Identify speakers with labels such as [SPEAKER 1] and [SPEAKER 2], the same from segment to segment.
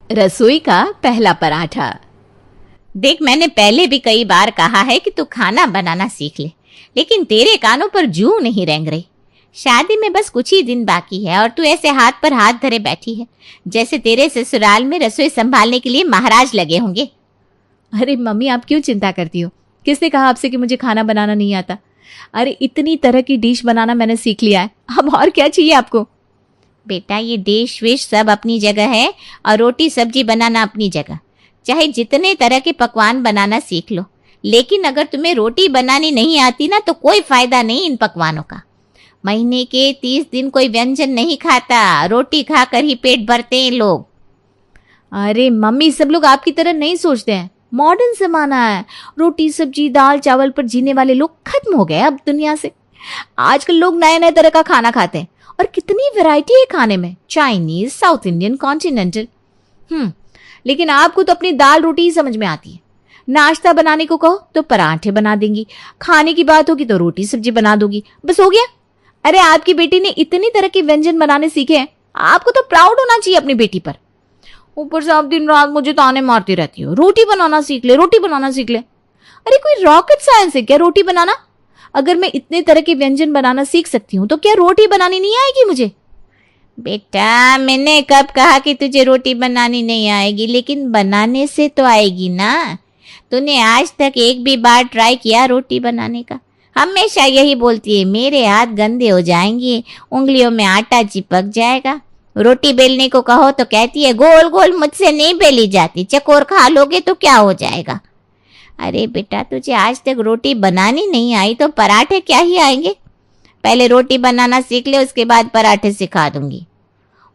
[SPEAKER 1] रसोई का पहला पराठा।
[SPEAKER 2] देख, मैंने पहले भी कई बार कहा है कि तू खाना बनाना सीख ले, लेकिन तेरे कानों पर जूं नहीं रेंग रही। शादी में बस कुछ ही दिन बाकी है और तू ऐसे हाथ पर हाथ धरे बैठी है जैसे तेरे ससुराल में रसोई संभालने के लिए महाराज लगे होंगे।
[SPEAKER 1] अरे मम्मी, आप क्यों चिंता करती हो? किसने कहा आपसे कि मुझे खाना बनाना नहीं आता? अरे इतनी तरह की डिश बनाना मैंने सीख लिया है, अब और क्या चाहिए आपको?
[SPEAKER 2] बेटा, ये डिश विश सब अपनी जगह है और रोटी सब्जी बनाना अपनी जगह। चाहे जितने तरह के पकवान बनाना सीख लो, लेकिन अगर तुम्हें रोटी बनानी नहीं आती ना तो कोई फायदा नहीं इन पकवानों का। महीने के 30 दिन कोई व्यंजन नहीं खाता, रोटी खाकर ही पेट भरते हैं लोग।
[SPEAKER 1] अरे मम्मी, सब लोग आपकी तरह नहीं सोचते हैं। मॉडर्न जमाना है, रोटी सब्जी दाल चावल पर जीने वाले लोग खत्म हो गए अब दुनिया से। आजकल लोग नए नए तरह का खाना खाते हैं और कितनी वैरायटी है खाने में, चाइनीज, साउथ इंडियन, कॉन्टिनेंटल। लेकिन आपको तो अपनी दाल रोटी ही समझ में आती है। नाश्ता बनाने को कहो तो पराठे बना देंगी, खाने की बात होगी तो रोटी सब्जी बना दोगी, बस हो गया। अरे आपकी बेटी ने इतनी तरह के व्यंजन बनाने सीखे हैं, आपको तो प्राउड होना चाहिए अपनी बेटी पर। ऊपर से आप दिन रात मुझे ताने मारती रहती हो, रोटी बनाना सीख ले, रोटी बनाना सीख ले। अरे कोई रॉकेट साइंस है क्या रोटी बनाना? अगर मैं इतने तरह के व्यंजन बनाना सीख सकती हूँ तो क्या रोटी बनानी नहीं आएगी मुझे?
[SPEAKER 2] बेटा, मैंने कब कहा कि तुझे रोटी बनानी नहीं आएगी? लेकिन बनाने से तो आएगी ना। तूने आज तक एक भी बार ट्राई किया रोटी बनाने का? हमेशा यही बोलती है, मेरे हाथ गंदे हो जाएंगे, उंगलियों में आटा चिपक जाएगा। रोटी बेलने को कहो तो कहती है गोल गोल मुझसे नहीं बेली जाती, चकोर खा लोगे तो क्या हो जाएगा। अरे बेटा, तुझे आज तक रोटी बनानी नहीं आई तो पराठे क्या ही आएंगे। पहले रोटी बनाना सीख ले, उसके बाद पराठे सिखा दूंगी।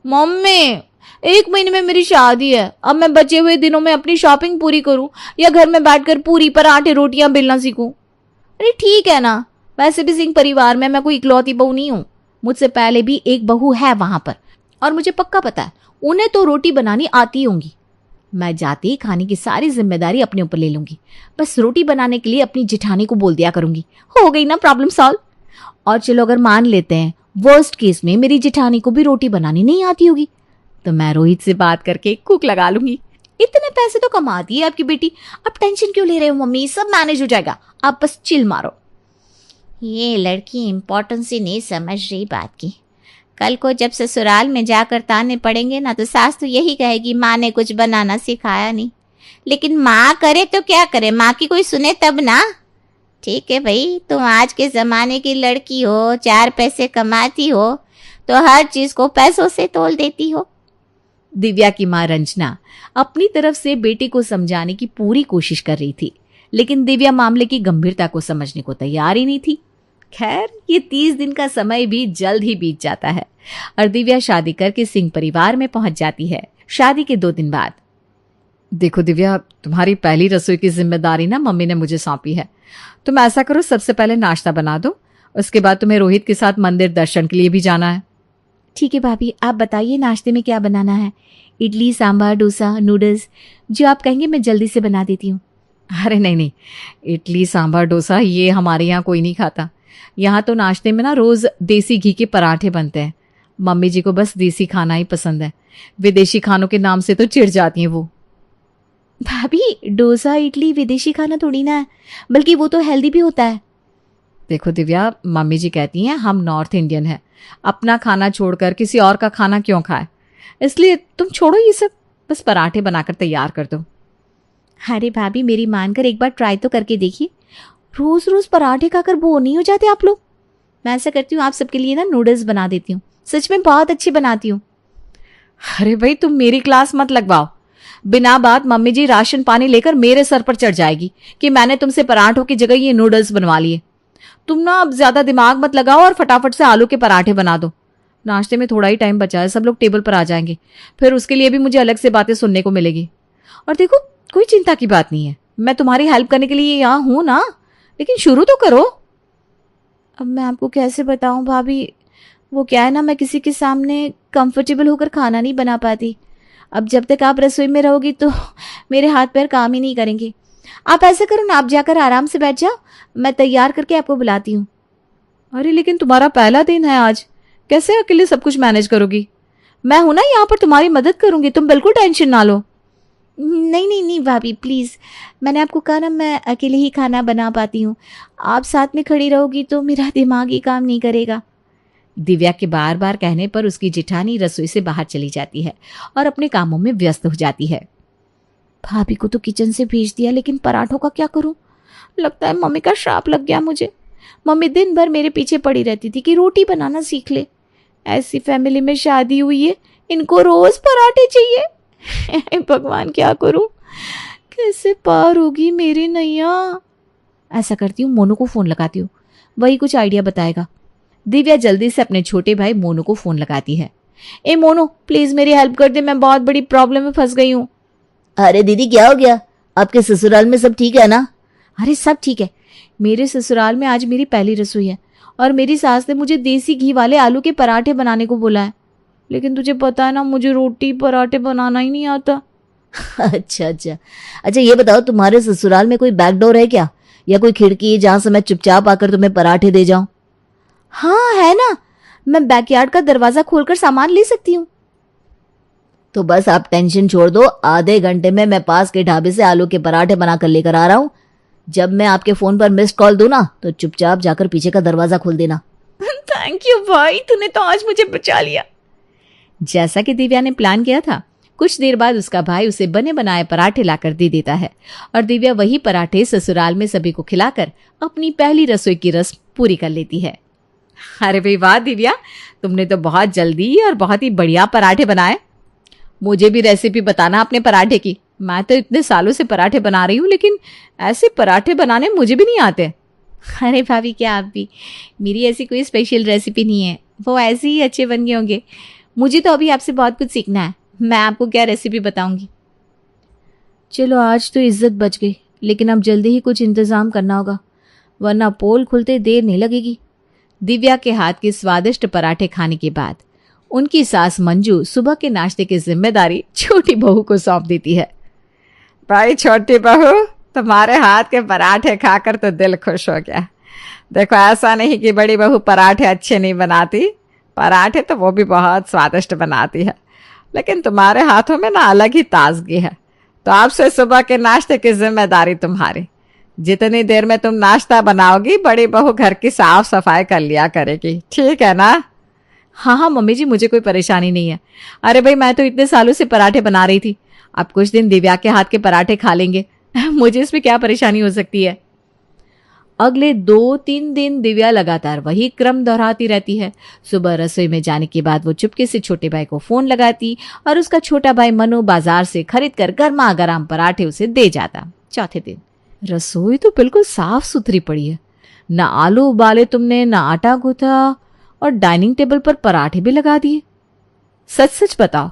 [SPEAKER 1] मम्मी, 1 महीने में मेरी शादी है, अब मैं बचे हुए दिनों में अपनी शॉपिंग पूरी करूं या घर में बैठकर पूरी पराठे रोटियां बेलना सीखूं? अरे ठीक है ना, वैसे भी सिंह परिवार में मैं कोई इकलौती बहू नहीं हूं। मुझसे पहले भी एक बहू है वहां पर और मुझे पक्का पता है उन्हें तो रोटी बनानी आती होंगी। मैं जाते ही खाने की सारी जिम्मेदारी अपने ऊपर ले लूंगी, बस रोटी बनाने के लिए अपनी जिठानी को बोल दिया करूंगी। हो गई ना प्रॉब्लम सॉल्व। और चलो अगर मान लेते हैं वर्स्ट केस में मेरी जिठानी को भी रोटी बनानी नहीं आती होगी, तो मैं रोहित से बात करके कुक लगा लूंगी। इतने पैसे तो कमाती है आपकी बेटी, अब टेंशन क्यों ले रहे हो मम्मी? सब मैनेज हो जाएगा, आप बस चिल मारो।
[SPEAKER 2] ये लड़की इम्पोर्टेंस ही नहीं समझ रही बात की। कल को जब ससुराल में जाकर ताने पड़ेंगे ना तो सास तो यही कहेगी माँ ने कुछ बनाना सिखाया नहीं। लेकिन माँ करे तो क्या करे, माँ की कोई सुने तब ना। ठीक है भाई, तुम आज के जमाने की लड़की हो, 4 पैसे कमाती हो तो हर चीज को पैसों से तोल देती हो।
[SPEAKER 1] दिव्या की मां रंजना अपनी तरफ से बेटी को समझाने की पूरी कोशिश कर रही थी, लेकिन दिव्या मामले की गंभीरता को समझने को तैयार ही नहीं थी। खैर, ये 30 दिन का समय भी जल्द ही बीत जाता है और दिव्या शादी करके सिंह परिवार में पहुंच जाती है। शादी के 2 दिन बाद। देखो दिव्या, तुम्हारी पहली रसोई की जिम्मेदारी ना मम्मी ने मुझे सौंपी है। तुम ऐसा करो, सबसे पहले नाश्ता बना दो, उसके बाद तुम्हें रोहित के साथ मंदिर दर्शन के लिए भी जाना है। ठीक है भाभी, आप बताइए नाश्ते में क्या बनाना है? इडली, सांभर, डोसा, नूडल्स, जो आप कहेंगे मैं जल्दी से बना देती हूँ। अरे नहीं, इडली सांभर डोसा ये हमारे यहाँ कोई नहीं खाता। यहाँ तो नाश्ते में ना रोज देसी घी के पराठे बनते हैं। मम्मी जी को बस देसी खाना ही पसंद है, विदेशी खानों के नाम से तो चिढ़ जाती हैं वो। भाभी, डोसा इडली विदेशी खाना थोड़ी ना है, बल्कि वो तो हेल्दी भी होता है। देखो दिव्या, मम्मी जी कहती हैं हम नॉर्थ इंडियन हैं, अपना खाना छोड़कर किसी और का खाना क्यों खाए, इसलिए तुम छोड़ो ये सब, बस पराठे बनाकर तैयार कर दो। अरे भाभी, मेरी मानकर एक बार ट्राई तो करके देखिए। रोज रोज पराठे खाकर बोर नहीं हो जाते आप लोग? मैं ऐसा करती हूँ, आप सबके लिए ना नूडल्स बना देती हूँ, सच में बहुत अच्छी बनाती हूँ। अरे भाई, तुम मेरी क्लास मत लगवाओ। बिना बात मम्मी जी राशन पानी लेकर मेरे सर पर चढ़ जाएगी कि मैंने तुमसे पराठों की जगह ये नूडल्स बनवा लिए। तुम ना अब ज्यादा दिमाग मत लगाओ और फटाफट से आलू के पराठे बना दो। नाश्ते में थोड़ा ही टाइम बचा है, सब लोग टेबल पर आ जाएंगे, फिर उसके लिए भी मुझे अलग से बातें सुनने को मिलेगी। और देखो, कोई चिंता की बात नहीं है, मैं तुम्हारी हेल्प करने के लिए यहाँ हूं ना, लेकिन शुरू तो करो। अब मैं आपको कैसे बताऊं भाभी, वो क्या है ना, मैं किसी के सामने कंफर्टेबल होकर खाना नहीं बना पाती। अब जब तक आप रसोई में रहोगी तो मेरे हाथ पैर काम ही नहीं करेंगे। आप ऐसा करो ना, आप जाकर आराम से बैठ जाओ, मैं तैयार करके आपको बुलाती हूँ। अरे लेकिन तुम्हारा पहला दिन है आज, कैसे अकेले सब कुछ मैनेज करोगी? मैं हूं ना यहाँ पर, तुम्हारी मदद करूंगी, तुम बिल्कुल टेंशन ना लो।
[SPEAKER 2] नहीं नहीं नहीं भाभी प्लीज़, मैंने आपको कहा ना मैं अकेले ही खाना बना पाती हूँ, आप साथ में खड़ी रहोगी तो मेरा दिमाग ही काम नहीं करेगा।
[SPEAKER 1] दिव्या के बार बार कहने पर उसकी जिठानी रसोई से बाहर चली जाती है और अपने कामों में व्यस्त हो जाती है।
[SPEAKER 2] भाभी को तो किचन से भेज दिया, लेकिन पराठों का क्या करूं? लगता है मम्मी का श्राप लग गया मुझे। मम्मी दिन भर मेरे पीछे पड़ी रहती थी कि रोटी बनाना सीख ले। ऐसी फैमिली में शादी हुई है, इनको रोज पराठे चाहिए। भगवान क्या करूं, कैसे पार होगी मेरी नैया।
[SPEAKER 1] ऐसा करती हूँ, मोनू को फोन लगाती हूँ, वही कुछ आइडिया बताएगा। दिव्या जल्दी से अपने छोटे भाई मोनू को फोन लगाती है। ए मोनू, प्लीज मेरी हेल्प कर दे, मैं बहुत बड़ी प्रॉब्लम में फंस गई हूँ।
[SPEAKER 3] अरे दीदी क्या हो गया, आपके ससुराल में सब ठीक है ना?
[SPEAKER 1] अरे सब ठीक है, मेरे ससुराल में आज मेरी पहली रसोई है और मेरी सास ने मुझे देसी घी वाले आलू के पराठे बनाने को बोला है, लेकिन तुझे पता है ना मुझे रोटी पराठे बनाना ही नहीं आता।
[SPEAKER 3] अच्छा अच्छा अच्छा, ये बताओ तुम्हारे ससुराल में कोई बैकडोर है क्या, या कोई खिड़की जहां से मैं चुपचाप आकर तुम्हें पराठे दे जाऊं?
[SPEAKER 1] हाँ है ना, मैं बैकयार्ड का दरवाजा खोलकर सामान ले सकती हूँ।
[SPEAKER 3] तो बस आप टेंशन छोड़ दो, आधे घंटे में मैं पास के ढाबे से आलू के पराठे बनाकर लेकर आ रहा हूँ। जब मैं आपके फोन पर मिस्ड कॉल दूं ना, तो चुपचाप जाकर पीछे का दरवाजा खोल देना।
[SPEAKER 1] थैंक यू भाई, तूने तो आज मुझे बचा लिया। जैसा कि दिव्या ने प्लान किया था, कुछ देर बाद उसका भाई उसे बने बनाए पराठे लाकर दे देता है और दिव्या वही पराठे ससुराल में सभी को खिलाकर अपनी पहली रसोई की रस्म पूरी कर लेती है। अरे भाई वाह दिव्या, तुमने तो बहुत जल्दी और बहुत ही बढ़िया पराठे बनाए। मुझे भी रेसिपी बताना अपने पराठे की। मैं तो इतने सालों से पराठे बना रही हूँ, लेकिन ऐसे पराठे बनाने मुझे भी नहीं आते।
[SPEAKER 2] अरे भाभी क्या आप भी, मेरी ऐसी कोई स्पेशल रेसिपी नहीं है, वो ऐसे ही अच्छे बन गए होंगे। मुझे तो अभी आपसे बहुत कुछ सीखना है, मैं आपको क्या रेसिपी बताऊंगी।
[SPEAKER 1] चलो आज तो इज्जत बच गई, लेकिन अब जल्दी ही कुछ इंतजाम करना होगा, वरना पोल खुलते देर नहीं लगेगी। दिव्या के हाथ के स्वादिष्ट पराठे खाने के बाद उनकी सास मंजू सुबह के नाश्ते की जिम्मेदारी छोटी बहू को सौंप देती है। भाई छोटी बहू, तुम्हारे हाथ के पराठे खाकर तो दिल खुश हो गया। देखो ऐसा नहीं कि बड़ी बहू पराठे अच्छे नहीं बनाती, पराठे तो वो भी बहुत स्वादिष्ट बनाती है, लेकिन तुम्हारे हाथों में ना अलग ही ताजगी है। तो अब से सुबह के नाश्ते की जिम्मेदारी तुम्हारी। जितनी देर में तुम नाश्ता बनाओगी, बड़ी बहू घर की साफ सफाई कर लिया करेगी, ठीक है ना? हाँ हाँ मम्मी जी, मुझे कोई परेशानी नहीं है। अरे भाई मैं तो इतने सालों से पराठे बना रही थी, अब कुछ दिन दिव्या के हाथ के पराठे खा लेंगे। मुझे इसमें क्या परेशानी हो सकती है। अगले 2-3 दिन दिव्या लगातार वही क्रम दोहराती रहती है। सुबह रसोई में जाने के बाद वो चुपके से छोटे भाई को फोन लगाती और उसका छोटा भाई मनु बाजार से खरीद कर गर्मा गर्म पराठे उसे दे जाता। चौथे दिन रसोई तो बिल्कुल साफ सुथरी पड़ी है, ना आलू उबाले तुमने, ना आटा गूंथा, और डाइनिंग टेबल पर पराठे भी लगा दिए। सच सच बताओ,